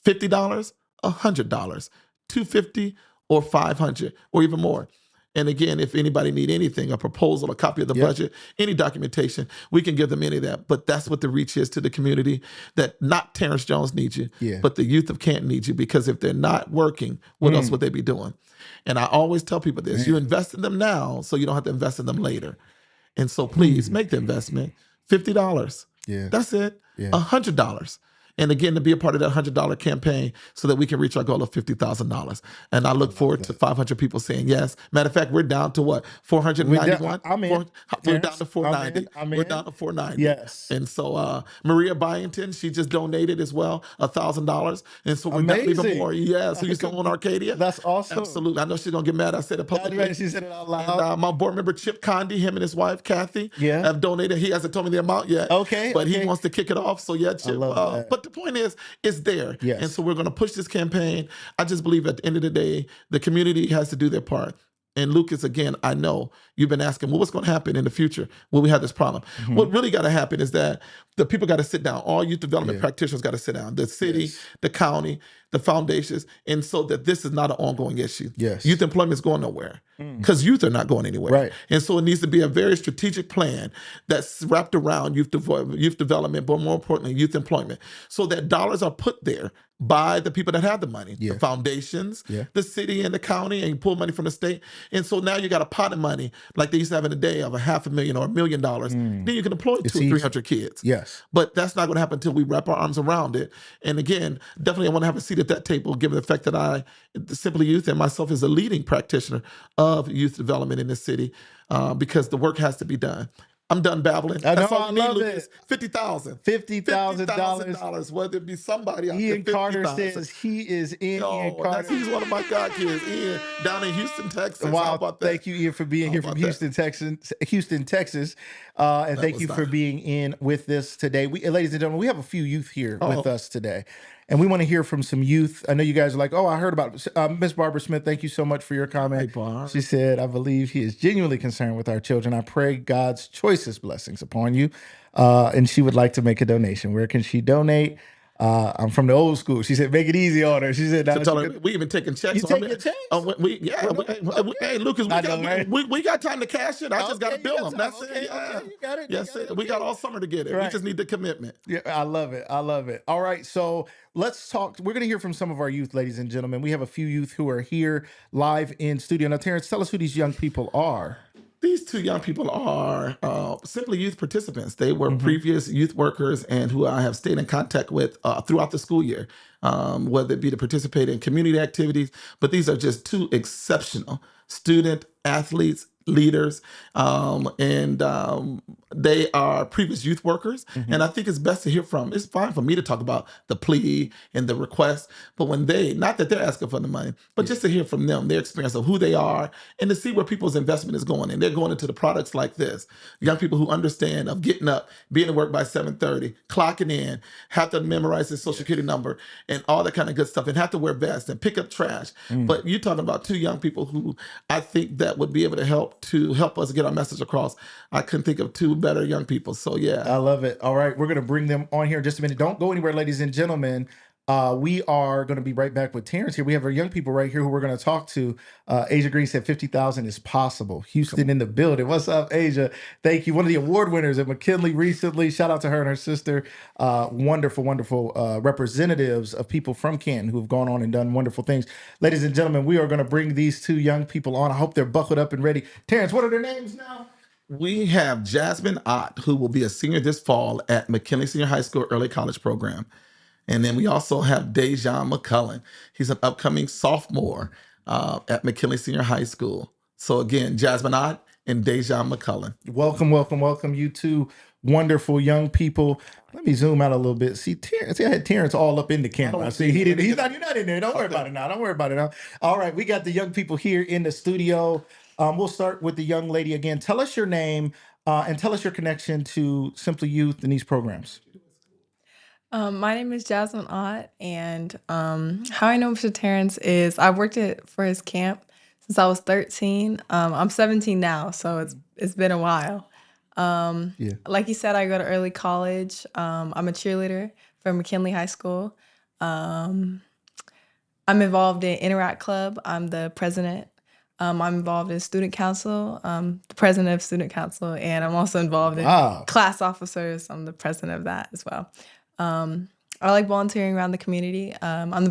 $50, $100, $250, or $500, or even more. And again, if anybody need anything, a proposal, a copy of the budget, any documentation, we can give them any of that. But that's what the reach is to the community, that not Terrance Jones needs you, but the youth of Canton needs you. Because if they're not working, what else would they be doing? And I always tell people this: you invest in them now, so you don't have to invest in them later. And so please make the investment. $50. Yeah. That's it. $100. And again, to be a part of that $100 campaign, so that we can reach our goal of $50,000. And I look forward to 500 people saying yes. Matter of fact, we're down to what? 491? I'm in. We're down to 490. I'm in. We're down to 490. Yes. And so Maria Byington, she just donated as well, $1,000. And so we're down even more. Yes. Who used to own Arcadia? That's awesome. Absolutely. I know she's going to get mad I said it publicly. That's right. She said it out loud. And my board member, Chip Condi, him and his wife, Kathy, Yeah. have donated. He hasn't told me the amount yet. Okay. But he wants to kick it off. So yeah, Chip. love that. But the point is, it's there. Yes. And so we're going to push this campaign. I just believe at the end of the day, the community has to do their part. And Lucas, again, I know you've been asking, well, what's going to happen in the future when we have this problem? What really got to happen is that the people got to sit down. All youth development practitioners got to sit down. The city, the county, the foundations, and so that this is not an ongoing issue. Yes. Youth employment is going nowhere, because youth are not going anywhere. Right. And so it needs to be a very strategic plan that's wrapped around youth development, but more importantly, youth employment, so that dollars are put there by the people that have the money, the foundations, the city and the county, and you pull money from the state. And so now you got a pot of money like they used to have in a day of $500,000 or $1 million. Then you can employ 200 or 300 kids. Yes. But that's not going to happen until we wrap our arms around it. And again, definitely I want to have a seat at that table, given the fact that I, Simply Youth, and myself is a leading practitioner of youth development in this city, because the work has to be done. I'm done babbling. I know, That's all I we need, love Lucas. it. $50,000. $50,000. Whether it be somebody out Ian there, Carter 50,000. says he is in. No, Ian Carter. he's one of my god kids. Ian, down in Houston, Texas. How Wow, about that? thank you, Ian, for being here from Houston, Texas. And thank you for being in with us today. Ladies and gentlemen, we have a few youth here with us today, and we want to hear from some youth. I know you guys are like, oh, I heard about Miss Barbara Smith. Thank you so much for your comment. Hey, Barb. She said, I believe he is genuinely concerned with our children. I pray God's choicest blessings upon you. And she would like to make a donation. Where can she donate? I'm from the old school. She said, make it easy on her. She said, we even taking checks. You taking checks? Hey, Lucas, we got time to cash it. I just got to bill them. That's it. Yeah. You got it. Yes, we got all summer to get it. Right. We just need the commitment. Yeah, I love it. I love it. All right, so let's talk. We're going to hear from some of our youth, ladies and gentlemen. We have a few youth who are here live in studio. Now, Terrance, tell us who these young people are. These two young people are Simply Youth participants. They were previous youth workers and who I have stayed in contact with throughout the school year, whether it be to participate in community activities. But these are just two exceptional student athletes, leaders, and they are previous youth workers. And I think it's best to hear from. It's fine for me to talk about the plea and the request, but when not that they're asking for the money, but just to hear from them, their experience of who they are, and to see where people's investment is going. And they're going into the products like this. Young people who understand of getting up, being at work by 7:30, clocking in, have to memorize their social security number and all that kind of good stuff, and have to wear vests and pick up trash. But you're talking about two young people who I think that would be able to help to help us get our message across. I couldn't think of two better young people. So yeah. I love it. All right, we're going to bring them on here in just a minute. Don't go anywhere, ladies and gentlemen. We are going to be right back with Terrance here. We have our young people right here who we're going to talk to. Asia Green said 50,000 is possible. Houston in the building. What's up, Asia? Thank you. One of the award winners at McKinley recently. Shout out to her and her sister. Wonderful, wonderful representatives of people from Canton who have gone on and done wonderful things. Ladies and gentlemen, we are going to bring these two young people on. I hope they're buckled up and ready. Terrance, what are their names now? We have Jasmine Ott, who will be a senior this fall at McKinley Senior High School Early College Program. And then we also have Dejan McCullen. He's an upcoming sophomore at McKinley Senior High School. So again, Jasmine Ott and Dejan McCullen. Welcome, welcome, welcome, you two wonderful young people. Let me zoom out a little bit. See, I had Terrance all up in the camera. I see he didn't. He's not. You're not in there. Don't worry about it now. Don't worry about it now. All right, we got the young people here in the studio. We'll start with the young lady again. Tell us your name and tell us your connection to Simply Youth and these programs. My name is Jasmine Ott, and how I know Mr. Terrance is I worked for his camp since I was 13. I'm 17 now, so it's been a while. Yeah. Like you said, I go to early college. I'm a cheerleader for McKinley High School. I'm involved in Interact Club. I'm the president. I'm involved in student council, the president of student council, and I'm also involved in Wow. class officers. I'm the president of that as well. I like volunteering around the community. I'm the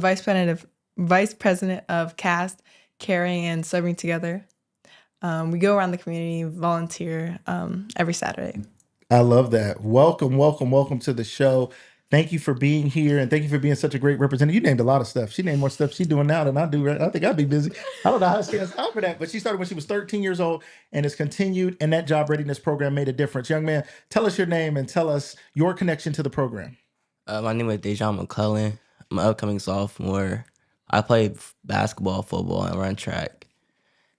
vice president of CAST, Caring and Serving Together. We go around the community, volunteer every Saturday. I love that. Welcome, welcome, welcome to the show. Thank you for being here, and thank you for being such a great representative. You named a lot of stuff. She named more stuff she's doing now than I do. I think I'd be busy. I don't know how she has time for that, but she started when she was 13 years old and has continued, and that job readiness program made a difference. Young man, tell us your name and tell us your connection to the program. My name is Dejan McCullen. I'm an upcoming sophomore. I play basketball, football, and run track.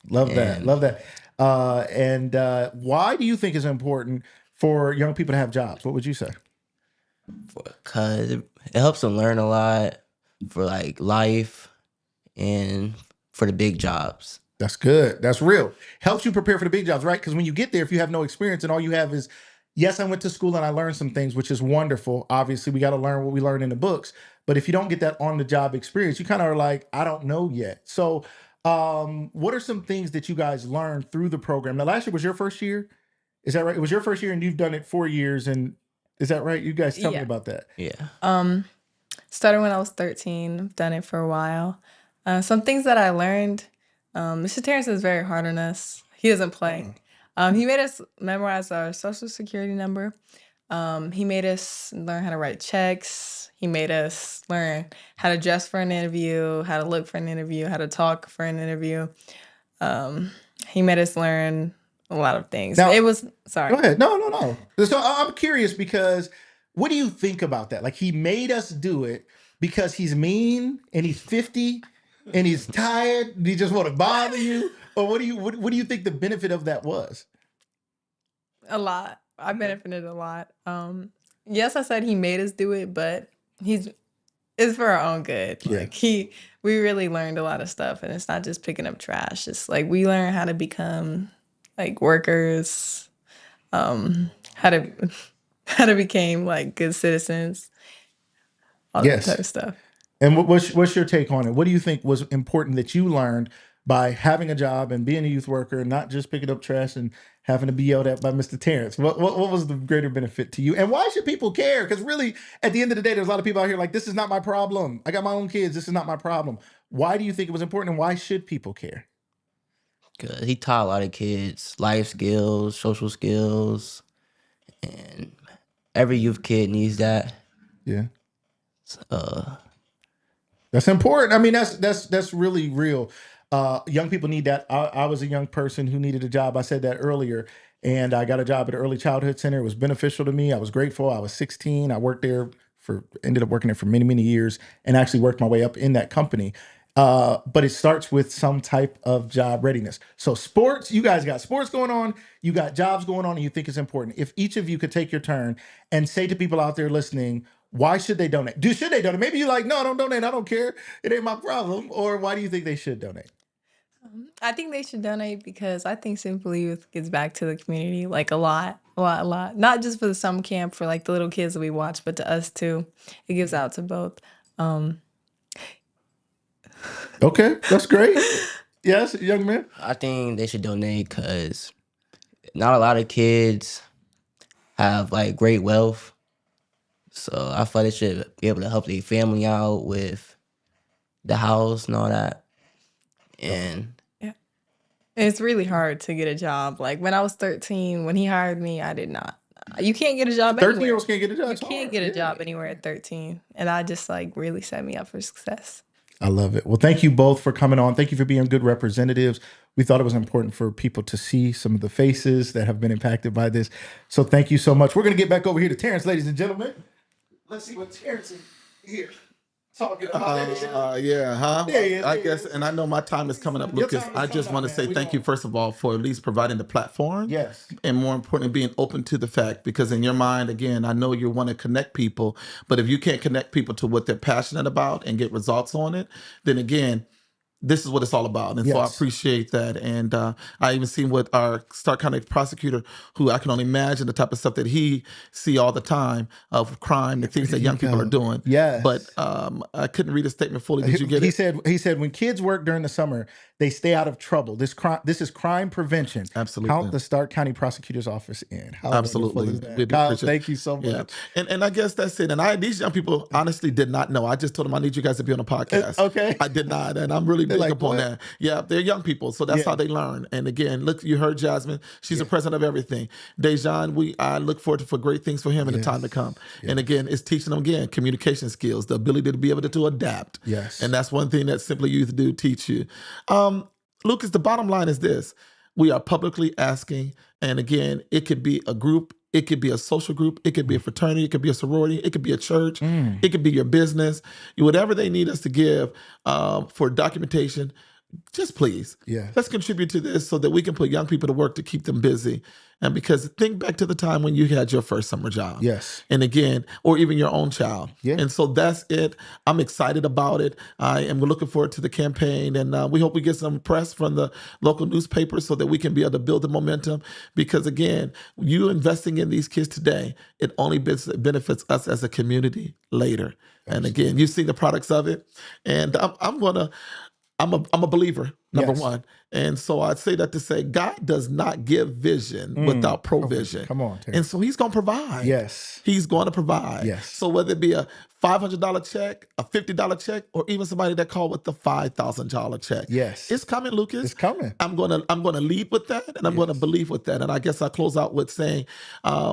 Love that. Love that. And why do you think it's important for young people to have jobs? What would you say? Because it helps them learn a lot for like life and for the big jobs. That's good. That's real. Helps you prepare for the big jobs, right? Because when you get there, if you have no experience and all you have is, yes, I went to school and I learned some things, which is wonderful. Obviously, we got to learn what we learn in the books. But if you don't get that on the job experience, you kind of are like, I don't know yet. So, what are some things that you guys learned through the program? Now, last year was your first year. Is that right? It was your first year and you've done it 4 years. And is that right? You guys tell me Yeah. about that. Yeah. Started when I was 13. I've done it for a while. Some things that I learned, Mr. Terrance is very hard on us. He doesn't play. He made us memorize our social security number. He made us learn how to write checks. He made us learn how to dress for an interview, how to look for an interview, how to talk for an interview. He made us learn a lot of things. Now- It was, sorry. Go ahead. No. So I'm curious because what do you think about that? Like he made us do it because he's mean and he's 50 and he's tired and he just want to bother you? Or what do you think the benefit of that was? A lot. I benefited a lot. Yes, I said he made us do it, but it's for our own good. Yeah. Like we really learned a lot of stuff, and it's not just picking up trash. It's like we learn how to become like workers, how to become like good citizens, all Yes. that type of stuff. And what's your take on it? What do you think was important that you learned by having a job and being a youth worker and not just picking up trash and having to be yelled at by Mr. Terrance? What was the greater benefit to you? And why should people care? Because really, at the end of the day, there's a lot of people out here like, this is not my problem. I got my own kids. This is not my problem. Why do you think it was important and why should people care? Because he taught a lot of kids life skills, social skills, and every youth kid needs that. Yeah. Uh, That's important. I mean, that's really real. Young people need that. I was a young person who needed a job. I said that earlier, and I got a job at an early childhood center. It was beneficial to me. I was grateful. I was 16. I worked there ended up working there for many, many years, and actually worked my way up in that company. But it starts with some type of job readiness. So sports, you guys got sports going on, you got jobs going on, and you think it's important. If each of you could take your turn and say to people out there listening, why should they donate? Should they donate? Maybe you're like, no, don't donate. I don't care. It ain't my problem. Or why do you think they should donate? I think they should donate because I think Simply Youth gives back to the community like a lot, a lot, a lot. Not just for the summer camp for like the little kids that we watch, but to us too. It gives out to both. Um, Okay, that's great. Yes, young man. I think they should donate because not a lot of kids have like great wealth. So I feel they should be able to help their family out with the house and all that. And yeah. It's really hard to get a job. Like when I was 13, when he hired me, I did not. You can't get a job 13-year-olds anywhere. can't get a job. You It's can't hard. get a Yeah. job anywhere at 13. And I just like really set me up for success. I love it. Well, thank you both for coming on. Thank you for being good representatives. We thought it was important for people to see some of the faces that have been impacted by this. So thank you so much. We're going to get back over here to Terrance, ladies and gentlemen. Let's see what Terrance is here talking about. Yeah, huh? There he is, I there he guess, is. and I know my time is coming up, Your Lucas. time is I coming just up, want to man. say We thank you, gonna- first of all, for at least providing the platform. Yes. And more importantly, being open to the fact, because in your mind, again, I know you want to connect people, but if you can't connect people to what they're passionate about and get results on it, then again, this is what it's all about. And so I Yes. appreciate that. And I even seen what our Stark County prosecutor, who I can only imagine the type of stuff that he see all the time of crime, the things that young people are doing. Yes. But I couldn't read a statement fully. Did you get He it? said when kids work during the summer, they stay out of trouble. This is crime prevention. Absolutely. Count the Stark County Prosecutor's Office in. How Absolutely. wonderful is that? We do Kyle, appreciate- thank you so much. Yeah. And I guess that's it. And these young people honestly did not know. I just told them I need you guys to be on a podcast. Okay. I did not. And I'm really big like, upon what? that. Yeah, they're young people. So that's Yeah. how they learn. And again, look, you heard Jasmine. She's the president of everything. Dejan, I look forward for great things for him in the time to come. And again, it's teaching them again communication skills, the ability to be able to adapt. Yes. And that's one thing that Simply Youth do teach you. Lucas, the bottom line is this. We are publicly asking, and again, it could be a group, it could be a social group, it could be a fraternity, it could be a sorority, it could be a church, it could be your business, whatever they need us to give for documentation, just please, Yes. let's contribute to this so that we can put young people to work to keep them busy. And because think back to the time when you had your first summer job. Yes. And again, or even your own child. Yeah. And so that's it. I'm excited about it. I am looking forward to the campaign. And we hope we get some press from the local newspapers so that we can be able to build the momentum. Because again, you investing in these kids today, it only benefits us as a community later. And again, you've seen the products of it. And I'm a believer, number Yes. one. And so I'd say that to say God does not give vision without provision. Come on, Terrance. And so he's going to provide. Yes. He's going to provide. Yes. So whether it be a $500 check, a $50 check, or even somebody that called with the $5,000 check. Yes. It's coming, Lucas. It's coming. I'm gonna lead with that, and I'm gonna believe with that. And I guess I'll close out with saying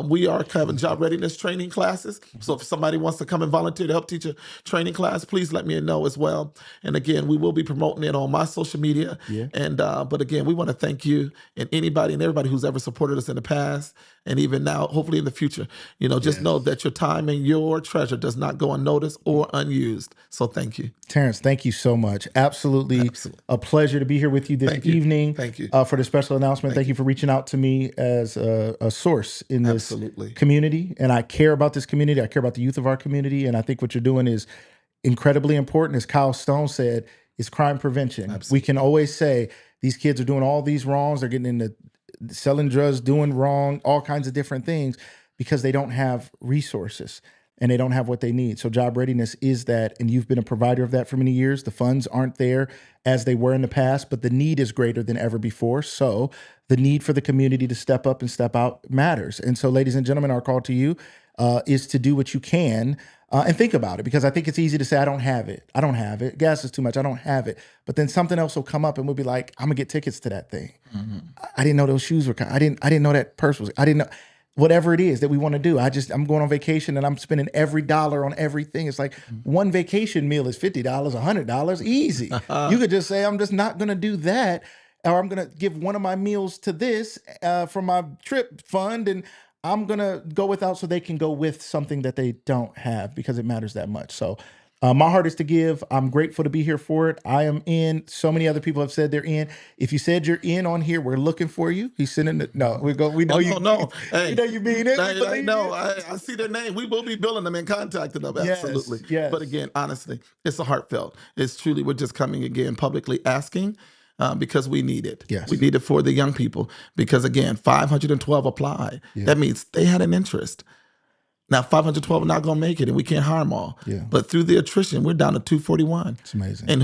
we are having job readiness training classes. So if somebody wants to come and volunteer to help teach a training class, please let me know as well. And again, we will be promoting it on my social media. Yeah. And but again, we want to thank you and anybody and everybody who's ever supported us in the past and even now, hopefully in the future. Just know that your time and your treasure does not go unnoticed or unused. So thank you. Terrance, thank you so much. Absolutely a pleasure to be here with you this evening. Thank you. For the special announcement. Thank you for reaching out to me as a source in this community. And I care about this community. I care about the youth of our community. And I think what you're doing is incredibly important. As Kyle Stone said, is crime prevention. We can always say these kids are doing all these wrongs. They're getting into selling drugs, doing wrong, all kinds of different things because they don't have resources and they don't have what they need. So job readiness is that, and you've been a provider of that for many years. The funds aren't there as they were in the past, but the need is greater than ever before. So the need for the community to step up and step out matters. And so, ladies and gentlemen, our call to you is to do what you can and think about it, because I think it's easy to say, I don't have it. I don't have it. Gas is too much. I don't have it. But then something else will come up and we'll be like, I'm gonna get tickets to that thing. I didn't know those shoes were, I didn't know that purse was, I didn't know. Whatever it is that we want to do. I'm going on vacation and I'm spending every dollar on everything. It's like one vacation meal is $50, $100, easy. You could just say, I'm just not going to do that. Or I'm going to give one of my meals to this from my trip fund. And I'm going to go without so they can go with something that they don't have because it matters that much. So my heart is to give. I'm grateful to be here for it. I am in. So many other people have said they're in. If you said you're in on here, we're looking for you. He's sending it. No, we go. We know you. No. Hey, we know you mean it. I see their name. We will be billing them and contacting them. Absolutely. Yes. But again, honestly, it's a heartfelt. It's truly, we're just coming again publicly asking. because we need it. Yes. We need it for the young people because, again, 512 apply. Yeah. That means they had an interest. Now, 512 are not going to make it, and we can't hire them all. Yeah. But through the attrition, we're down to 241. It's amazing. And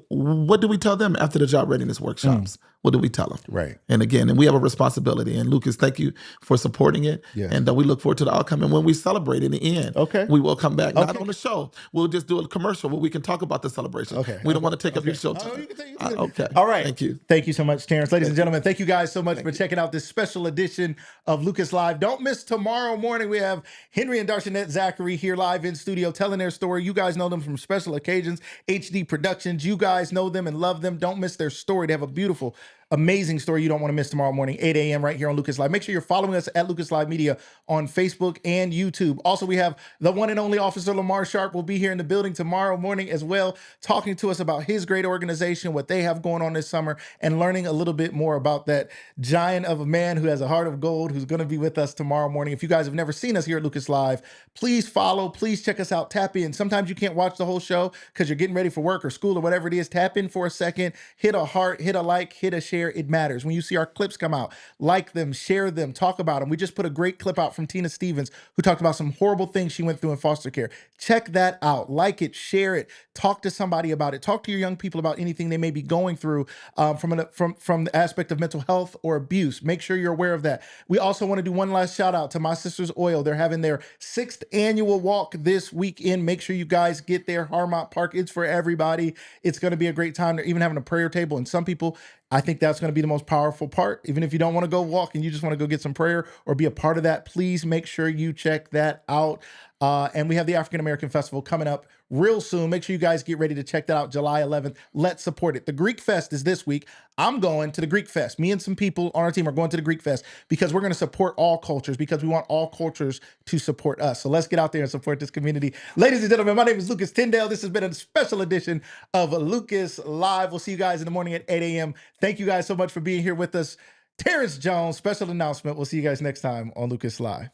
what do we tell them after the job readiness workshops? What do we tell them? Right. And again, we have a responsibility. And Lucas, thank you for supporting it. Yes. And we look forward to the outcome. And when we celebrate in the end, we will come back. Not on the show. We'll just do a commercial where we can talk about the celebration. We don't want to take up your show time. Okay. All right. Thank you. Thank you so much, Terrance. Ladies and gentlemen, thank you guys so much for checking out this special edition of Lucas Live. Don't miss tomorrow morning. We have Henry and Darshanette Zachary here live in studio telling their story. You guys know them from Special Occasions, HD Productions. You guys know them and love them. Don't miss their story. They have a beautiful, amazing story you don't want to miss tomorrow morning, 8 a.m. right here on Lucas Live. Make sure you're following us at Lucas Live Media on Facebook and YouTube. Also, we have the one and only Officer Lamar Sharp will be here in the building tomorrow morning as well, talking to us about his great organization, what they have going on this summer, and learning a little bit more about that giant of a man who has a heart of gold who's going to be with us tomorrow morning. If you guys have never seen us here at Lucas Live, please follow, please check us out, tap in. Sometimes you can't watch the whole show because you're getting ready for work or school or whatever it is. Tap in for a second, hit a heart, hit a like, hit a share. It matters. When you see our clips come out, like them, share them, talk about them. We just put a great clip out from Tina Stevens, who talked about some horrible things she went through in foster care. Check that out. Like it, share it, talk to somebody about it. Talk to your young people about anything they may be going through from the aspect of mental health or abuse. Make sure you're aware of that. We also want to do one last shout out to My Sister's Oil. They're having their 6th annual walk this weekend. Make sure you guys get there. Harmont Park. It's for everybody. It's going to be a great time. They're even having a prayer table. And some people, I think that's going to be the most powerful part. Even if you don't want to go walk and you just want to go get some prayer or be a part of that, please make sure you check that out. And we have the African American Festival coming up real soon. Make sure you guys get ready to check that out July 11th. Let's support it. The Greek Fest is this week. I'm going to the Greek Fest. Me and some people on our team are going to the Greek Fest because we're going to support all cultures, because we want all cultures to support us. So let's get out there and support this community. Ladies and gentlemen, my name is Lucas Tyndale. This has been a special edition of Lucas Live. We'll see you guys in the morning at 8 a.m. Thank you guys so much for being here with us. Terrance Jones, special announcement. We'll see you guys next time on Lucas Live.